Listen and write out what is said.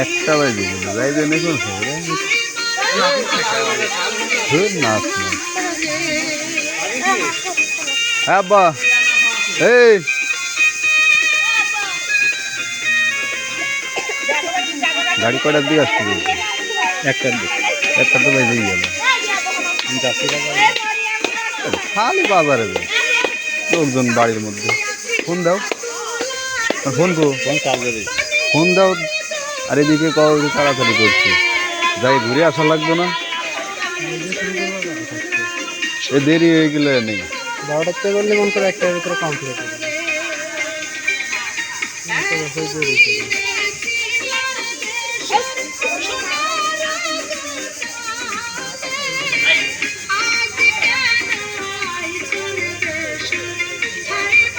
একটা বাজে যাইবে না কোন নাচ আব্বা এই গাড়ি কটার দিকে আসতে একটার দিকে একটা তো বেজেই গেল খালি বাজারে লোকজন বাড়ির মধ্যে ফোন দাও ফোন কো ফোন দাও আর এদিকে কবে তাড়াতাড়ি করছি যাই ঘুরে আসা লাগবে না এ দেরি হয়ে গেলে নেই 12টার থেকে বললে মন করে 1টার ভিতরে কমপ্লিট হবে